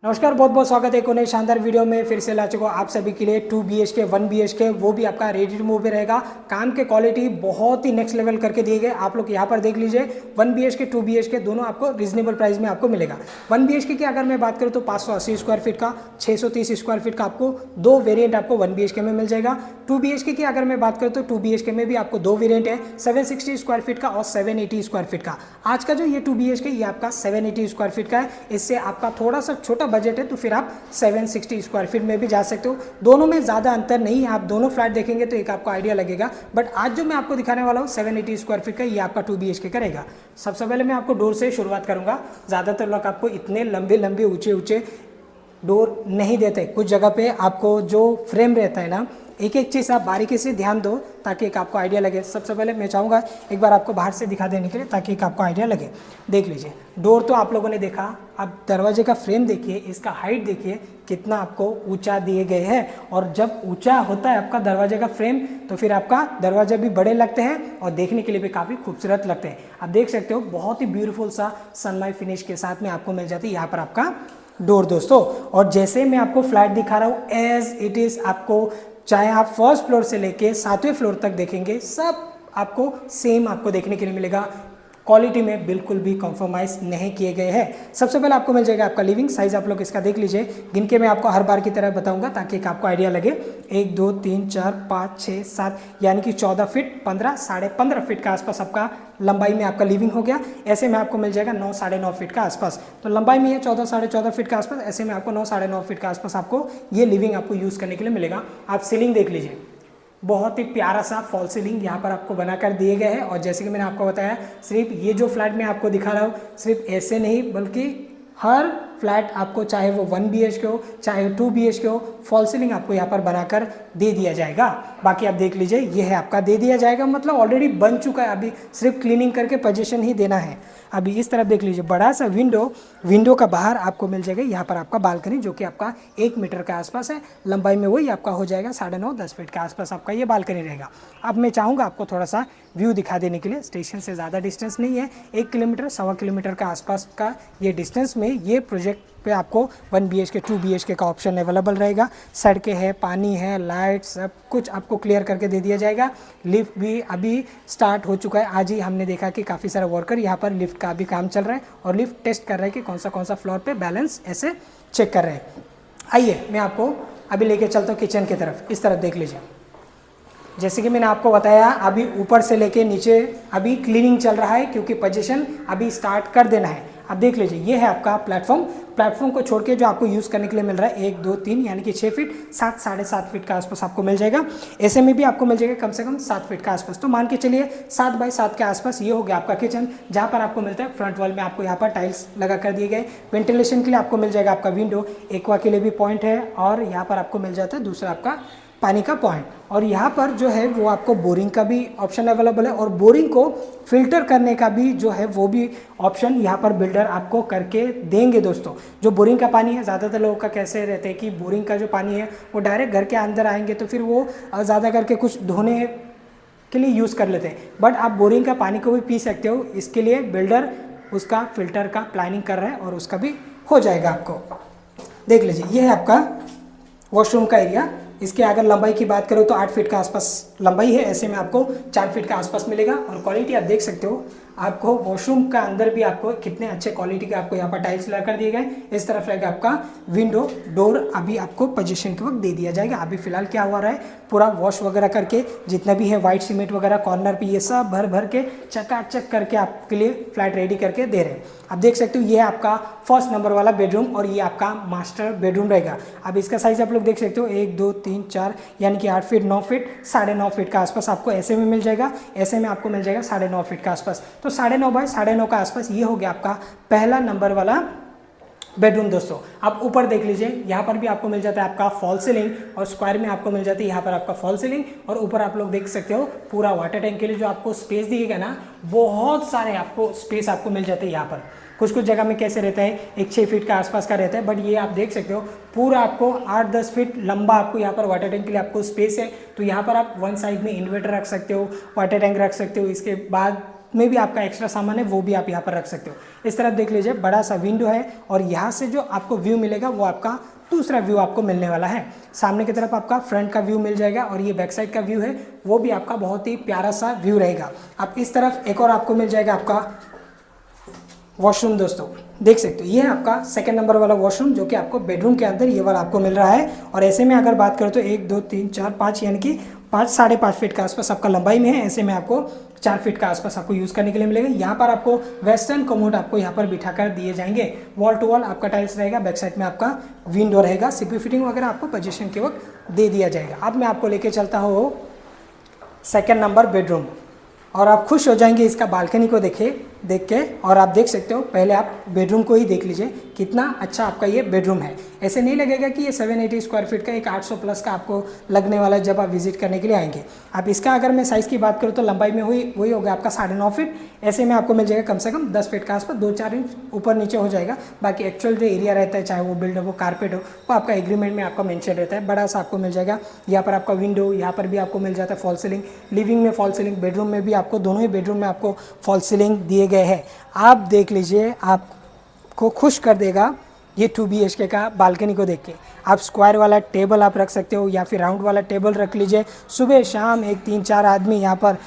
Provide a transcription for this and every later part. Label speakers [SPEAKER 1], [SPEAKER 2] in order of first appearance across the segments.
[SPEAKER 1] नमस्कार, बहुत बहुत स्वागत है एक नई शानदार वीडियो में। फिर से ला चुका हूँ आप सभी के लिए 2 BHK 1 BHK, वो भी आपका रेडी टू मूव पे रहेगा। काम के क्वालिटी बहुत ही नेक्स्ट लेवल करके दिए गए। आप लोग यहाँ पर देख लीजिए, 1 BHK 2 BHK दोनों आपको रीजनेबल प्राइस में आपको मिलेगा। 1 BHK की अगर मैं बात करूँ तो 580 स्क्वायर फीट का, 630 स्क्वायर फीट का आपको दो वेरियंट आपको 1 BHK में मिल जाएगा। 2 BHK की अगर मैं बात करूँ तो 2 BHK में भी आपको दो वेरियंट है, 760 स्क्वायर फीट का और 780 स्क्वायर फीट का। आज का जो ये 2 BHK ये आपका 780 स्क्वायर फीट का है। इससे आपका थोड़ा सा छोटा बजट है तो फिर आप 760 स्क्वायर फीट में भी जा सकते हो। दोनों में ज़्यादा अंतर नहीं है, आप दोनों फ्लैट देखेंगे तो एक आपको आइडिया लगेगा। बट आज जो मैं आपको दिखाने वाला हूँ 780 स्क्वायर फीट का, ये आपका 2 BHK का रहेगा। सबसे पहले मैं आपको डोर से शुरुआत करूँगा। ज़्यादातर लोग आपको इतने लंबे लंबे ऊंचे ऊंचे डोर नहीं देते। कुछ जगह पे आपको जो फ्रेम रहता है ना, एक एक चीज़ आप बारीकी से ध्यान दो ताकि एक आपको आइडिया लगे। सबसे पहले मैं चाहूँगा एक बार आपको बाहर से दिखा देने के लिए ताकि एक आपको आइडिया लगे। देख लीजिए, डोर तो आप लोगों ने देखा, अब दरवाजे का फ्रेम देखिए, इसका हाइट देखिए कितना आपको ऊंचा दिए गए हैं। और जब ऊंचा होता है आपका दरवाजे का फ्रेम तो फिर आपका दरवाजा भी बड़े लगते हैं और देखने के लिए भी काफ़ी खूबसूरत लगते हैं। आप देख सकते हो बहुत ही ब्यूटीफुल सा सनलाइट फिनिश के साथ में आपको मिल जाती है यहाँ पर आपका डोर दोस्तों। और जैसे मैं आपको फ्लैट दिखा रहा हूँ एज इट इज़, आपको चाहे आप फर्स्ट फ्लोर से लेके 7वें फ्लोर तक देखेंगे, सब आपको सेम आपको देखने के लिए मिलेगा। क्वालिटी में बिल्कुल भी कॉम्प्रोमाइज़ नहीं किए गए हैं। सबसे पहले आपको मिल जाएगा आपका लिविंग साइज। आप लोग इसका देख लीजिए, गिन के मैं आपको हर बार की तरह बताऊंगा ताकि एक आपको आइडिया लगे। 1 2 3 4 5 6 7 यानी कि 14 फीट 15 साढ़े 15 फीट का आसपास आपका लंबाई में आपका लिविंग हो गया। ऐसे में आपको मिल जाएगा 9 साढ़े 9 फीट का आसपास। तो लंबाई में है 14 साढ़े 14 फीट का आसपास, ऐसे में आपको 9 साढ़े 9 फीट का आसपास आपको ये लिविंग आपको यूज़ करने के लिए मिलेगा। आप सीलिंग देख लीजिए, बहुत ही प्यारा सा फॉल सीलिंग यहाँ पर आपको बनाकर दिए गए हैं। और जैसे कि मैंने आपको बताया, सिर्फ ये जो फ्लैट मैं आपको दिखा रहा हूँ सिर्फ ऐसे नहीं, बल्कि हर फ्लैट आपको चाहे वो 1 BHK हो चाहे 2 BHK हो, फॉल सीलिंग आपको यहाँ पर बनाकर दे दिया जाएगा। बाकी आप देख लीजिए, ये है आपका दे दिया जाएगा, मतलब ऑलरेडी बन चुका है, अभी सिर्फ क्लीनिंग करके पोजीशन ही देना है। अभी इस तरफ देख लीजिए, बड़ा सा विंडो का बाहर आपको मिल जाएगा यहाँ पर आपका बालकनी, जो कि आपका 1 मीटर के आसपास है। लंबाई में वही आपका हो जाएगा 9.5-10 फीट के आसपास आपका ये बालकनी रहेगा। अब मैं चाहूँगा आपको थोड़ा सा व्यू दिखा देने के लिए। स्टेशन से ज़्यादा डिस्टेंस नहीं है, 1 किलोमीटर 1.25 किलोमीटर का आसपास का ये डिस्टेंस में ये प्रोजेक्ट पे आपको 1 BHK 2 BHK का ऑप्शन अवेलेबल रहेगा। सड़कें हैं, पानी है, लाइट, सब कुछ आपको क्लियर करके दे दिया जाएगा। लिफ्ट भी अभी स्टार्ट हो चुका है। आज ही हमने देखा कि काफ़ी सारे वर्कर यहाँ पर लिफ्ट का भी काम चल रहा है और लिफ्ट टेस्ट कर रहे हैं कि कौन सा फ्लोर पे बैलेंस ऐसे चेक कर रहे हैं। आइए मैं आपको अभी लेके चलता हूँ किचन की तरफ। इस तरफ देख लीजिए, जैसे कि मैंने आपको बताया अभी ऊपर से लेके नीचे अभी क्लीनिंग चल रहा है क्योंकि पोजीशन अभी स्टार्ट कर देना है। अब देख लीजिए, ये है आपका प्लेटफॉर्म को छोड़ के जो आपको यूज़ करने के लिए मिल रहा है 1 2 3 यानी कि 6 फीट 7 साढ़े 7 फीट का आसपास आपको मिल जाएगा। ऐसे में भी आपको मिल जाएगा कम से कम 7 फीट का आसपास। तो मान के चलिए 7 बाई 7 के आसपास ये हो गया आपका किचन, जहाँ पर आपको मिलता है फ्रंट वॉल में आपको यहाँ पर टाइल्स लगा कर दिए गए। वेंटिलेशन के लिए आपको मिल जाएगा आपका विंडो, एक्वा के लिए भी पॉइंट है और यहाँ पर आपको मिल जाता है दूसरा आपका पानी का पॉइंट। और यहाँ पर जो है वो आपको बोरिंग का भी ऑप्शन अवेलेबल है और बोरिंग को फिल्टर करने का भी जो है वो भी ऑप्शन यहाँ पर बिल्डर आपको करके देंगे दोस्तों। जो बोरिंग का पानी है, ज़्यादातर लोगों का कैसे रहते हैं कि बोरिंग का जो पानी है वो डायरेक्ट घर के अंदर आएंगे तो फिर वो ज़्यादा करके कुछ धोने के लिए यूज़ कर लेते हैं। बट आप बोरिंग का पानी को भी पी सकते हो, इसके लिए बिल्डर उसका फिल्टर का प्लानिंग कर रहा है और उसका भी हो जाएगा आपको। देख लीजिए, ये है आपका वॉशरूम का एरिया। इसके अगर लंबाई की बात करो तो 8 फीट का आसपास लंबाई है, ऐसे में आपको 4 फीट का आसपास मिलेगा। और क्वालिटी आप देख सकते हो, आपको वॉशरूम का अंदर भी आपको कितने अच्छे क्वालिटी के आपको यहाँ पर टाइल्स लगा कर दिए गए। इस तरफ रहेगा आपका विंडो डोर, अभी आपको पोजीशन के वक्त दे दिया जाएगा। अभी फिलहाल क्या हुआ रहा है, पूरा वॉश वगैरह करके जितना भी है वाइट सीमेंट वगैरह कॉर्नर पे ये सब भर के चकाचक करके आपके लिए फ्लैट रेडी करके दे रहे हैं। आप देख सकते हो, ये आपका फर्स्ट नंबर वाला बेडरूम और ये आपका मास्टर बेडरूम रहेगा। अब इसका साइज आप लोग देख सकते हो, 1 2 3 4 यानी कि 8 फीट 9 फीट 9.5 फीट का आसपास आपको ऐसे में मिल जाएगा। ऐसे में आपको मिल जाएगा 9.5 फीट का आसपास। तो 9.5 बाय 9.5 का आसपास ये हो गया आपका पहला नंबर वाला बेडरूम दोस्तों। आप ऊपर देख लीजिए, यहाँ पर भी आपको मिल जाता है आपका फॉल सीलिंग और स्क्वायर में आपको मिल जाती है यहाँ पर आपका फॉल सीलिंग। और ऊपर आप लोग देख सकते हो पूरा वाटर टैंक के लिए जो आपको स्पेस दिएगा ना, बहुत सारे आपको स्पेस आपको मिल जाते हैं यहाँ पर। कुछ जगह में कैसे रहता है, एक 6 फीट का आसपास का रहता है, बट ये आप देख सकते हो पूरा आपको 8-10 फीट लंबा आपको यहाँ पर वाटर टैंक के लिए आपको स्पेस है। तो यहाँ पर आप वन साइड में इन्वर्टर रख सकते हो, वाटर टैंक रख सकते हो। इसके बाद में भी आपका एक्स्ट्रा सामान है वो भी आप यहाँ पर रख सकते हो। इस तरफ देख लीजिए बड़ा सा विंडो है और यहाँ से जो आपको व्यू मिलेगा वो आपका दूसरा व्यू आपको मिलने वाला है। सामने की तरफ आपका फ्रंट का व्यू मिल जाएगा और ये बैक साइड का व्यू है वो भी आपका बहुत ही प्यारा सा व्यू रहेगा। अब इस तरफ एक और आपको मिल जाएगा आपका वॉशरूम। दोस्तों देख सकते हो ये है आपका सेकंड नंबर वाला वॉशरूम जो कि आपको बेडरूम के अंदर ये वाला आपको मिल रहा है। और ऐसे में अगर बात करें तो 1 2 3 4 5 यानी कि 5-5.5 फीट के आसपास आपका लंबाई में है। ऐसे में आपको 4 फीट के आसपास आपको यूज़ करने के लिए मिलेगा। यहाँ पर आपको वेस्टर्न कमोड आपको यहाँ पर बिठा कर दिए जाएंगे। वॉल टू वॉल आपका टाइल्स रहेगा, बैक साइड में आपका विंडो रहेगा। सीपी फिटिंग वगैरह आपको पोजीशन के वक्त दे दिया जाएगा। अब मैं आपको लेके चलता हूँ सेकेंड नंबर बेडरूम और आप खुश हो जाएंगे इसका बालकनी को देख के। और आप देख सकते हो पहले आप बेडरूम को ही देख लीजिए कितना अच्छा आपका ये बेडरूम है। ऐसे नहीं लगेगा कि ये 780 स्क्वायर फीट का एक 800 प्लस का आपको लगने वाला है जब आप विजिट करने के लिए आएंगे। अब इसका अगर मैं साइज़ की बात करूँ तो लंबाई में वही होगा आपका 9.5 फीट। ऐसे में आपको मिल जाएगा कम से कम 10 फीट के आसपास, 2-4 इंच ऊपर नीचे हो जाएगा। बाकी एक्चुअल जो एरिया रहता है चाहे वो बिल्ड हो वो कारपेट हो वो आपका एग्रीमेंट में आपका मेंशन रहता है। बड़ा सा आपको मिल जाएगा। यहाँ पर आपका विंडो, यहाँ पर भी आपको मिल जाता है फॉल सीलिंग, लिविंग में फॉल सीलिंग, बेडरूम में भी आपको दोनों ही बेडरूम में आपको फॉल सीलिंग दिए गए हैं। आप देख लीजिए आपको खुश कर देगा ये 2 BHK का बालकनी को देख के। आप स्क्वायर वाला टेबल आप रख सकते हो या फिर राउंड वाला टेबल रख लीजिए। सुबह शाम 3-4 आदमी यहाँ पर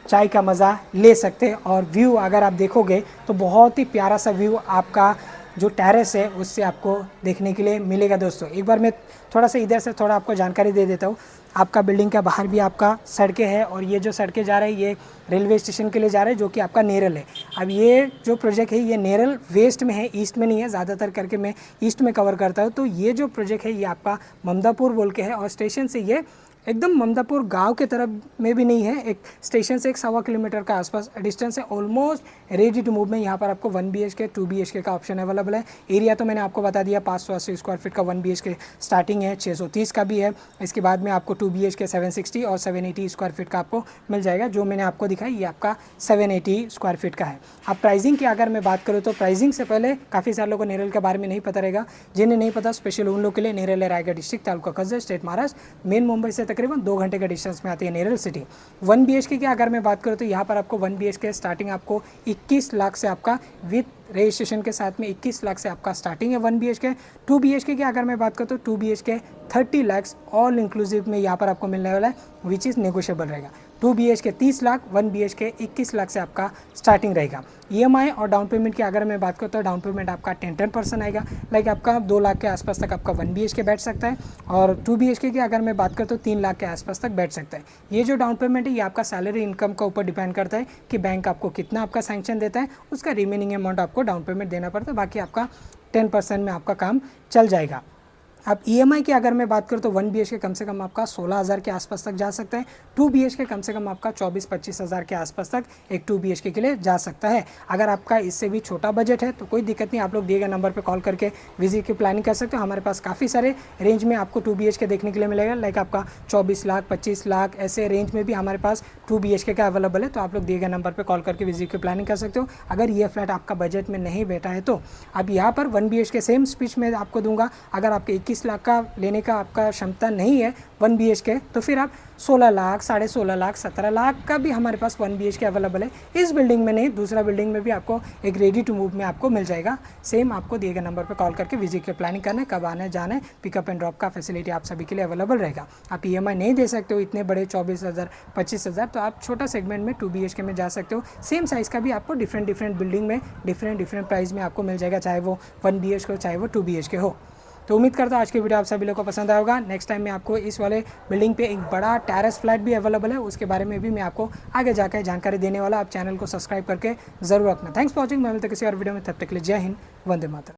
[SPEAKER 1] चाय का मज़ा ले सकते हैं। और व्यू अगर आप देखोगे तो बहुत ही प्यारा सा व्यू आपका जो टेरेस है उससे आपको देखने के लिए मिलेगा। दोस्तों एक बार मैं थोड़ा सा इधर से थोड़ा आपको जानकारी दे देता हूँ। आपका बिल्डिंग का बाहर भी आपका सड़कें हैं और ये जो सड़कें जा रही है ये रेलवे स्टेशन के लिए जा रहे हैं जो कि आपका नेरल है। अब ये जो प्रोजेक्ट है ये नेरल वेस्ट में है, ईस्ट में नहीं है। ज़्यादातर करके मैं ईस्ट में कवर करता हूँ। तो ये जो प्रोजेक्ट है ये आपका ममदापुर बोल के है और स्टेशन से ये एकदम ममदापुर गांव के तरफ में भी नहीं है, एक स्टेशन से 1-1.25 किलोमीटर का आसपास डिस्टेंस है। ऑलमोस्ट रेडी टू मूव में यहाँ पर आपको 1 BHK 2 BHK का ऑप्शन अवेलेबल है। एरिया तो मैंने आपको बता दिया 580 स्क्वायर फीट का 1 BHK स्टार्टिंग है, 630 का भी है। इसके बाद में आपको 2 BHK 760 और 780 स्क्वायर फीट का आपको मिल जाएगा। जो मैंने आपको दिखाई ये आपका 780 स्क्वायर फीट का है। अब प्राइसिंग की अगर मैं बात करूँ तो प्राइसिंग से पहले काफ़ी सारे लोगों को नेरल के बारे में नहीं पता रहेगा। जिन्हें नहीं पता स्पेशल उन लोग के लिए नेरल है Raigarh district, taluka Karjat, state Maharashtra. Main Mumbai से तकरीबन 2 घंटे के डिस्टेंस में आती है नेरल सिटी। 1 BHK की अगर मैं बात करूँ तो यहाँ पर आपको 1 BHK स्टार्टिंग आपको 21 लाख से आपका विथ रजिस्ट्रेशन के साथ में 21 लाख से आपका स्टार्टिंग है 1 BHK। 2 BHK की अगर मैं बात करूँ तो 2 BHK 30 लाख ऑल इंक्लूसिव में यहाँ पर आपको मिलने वाला है विच इज़ नेगोशिएबल रहेगा। 2 BHK 30 लाख, 1 BHK 21 लाख से आपका स्टार्टिंग रहेगा। EMI और डाउन पेमेंट की अगर मैं बात करूँ तो डाउन पेमेंट आपका 10% आएगा। लाइक आपका 2 लाख के आसपास तक आपका 1 BHK बैठ सकता है और 2 BHK की अगर मैं बात करूँ तो 3 लाख के आसपास तक बैठ सकता है। ये जो डाउन पेमेंट है ये आपका सैलरी इनकम का ऊपर डिपेंड करता है कि बैंक आपको कितना आपका सैंक्शन देता है, उसका रिमेनिंग अमाउंट आपको डाउन पेमेंट देना पड़ता है। बाकी आपका 10% में आपका काम चल जाएगा। अब EMI की अगर मैं बात करूँ तो 1 BHK कम से कम आपका 16,000 के आसपास तक जा सकता है। 2 BHK कम से कम आपका 24-25 हज़ार के आसपास तक एक 2 BHK के लिए जा सकता है। अगर आपका इससे भी छोटा बजट है तो कोई दिक्कत नहीं, आप लोग दिए गए नंबर पे कॉल करके विजिट की प्लानिंग कर सकते हो। हमारे पास काफ़ी सारे रेंज में आपको 2 BHK देखने के लिए मिलेगा। लाइक आपका 24 लाख 25 लाख ऐसे रेंज में भी हमारे पास 2 BHK का अवेलेबल है। तो आप लोग दिए गए नंबर पर कॉल करके विजिट की प्लानिंग कर सकते हो अगर ये फ्लैट आपका बजट में नहीं बैठा है तो। अब यहाँ पर 1 BHK सेम स्पीच में आपको दूंगा। अगर आपके 21 लाख का लेने का आपका क्षमता नहीं है 1 BHK तो फिर आप 16 लाख, 16.5 लाख, 17 लाख का भी हमारे पास 1 BHK अवेलेबल है। इस बिल्डिंग में नहीं, दूसरा बिल्डिंग में भी आपको एक रेडी टू मूव में आपको मिल जाएगा। सेम आपको दिए गए नंबर पर कॉल करके विजिट की प्लानिंग करना है, कब आना है जाना है, पिकअप एंड ड्रॉप का फैसिलिटी आप सभी के लिए अवेलेबल रहेगा। आप EMI नहीं दे सकते हो इतने बड़े 24,000 25,000 तो आप छोटा सेगमेंट में 2 BHK में जा सकते हो। सेम साइज़ का भी आपको डिफरेंट बिल्डिंग में डिफरेंट प्राइस में आपको मिल जाएगा, चाहे वो 1 BHK हो चाहे वो 2 BHK हो। तो उम्मीद करता हूँ आज की वीडियो आप सभी लोगों को पसंद आया होगा। नेक्स्ट टाइम मैं आपको इस वाले बिल्डिंग पे एक बड़ा टेरेस फ्लैट भी अवेलेबल है, उसके बारे में भी मैं आपको आगे जाकर जानकारी देने वाला। आप चैनल को सब्सक्राइब करके जरूर रखना। Thanks for watching. मैं मिलता किसी और वीडियो में, तब तक के लिए जय हिंद, वंदे मातरम।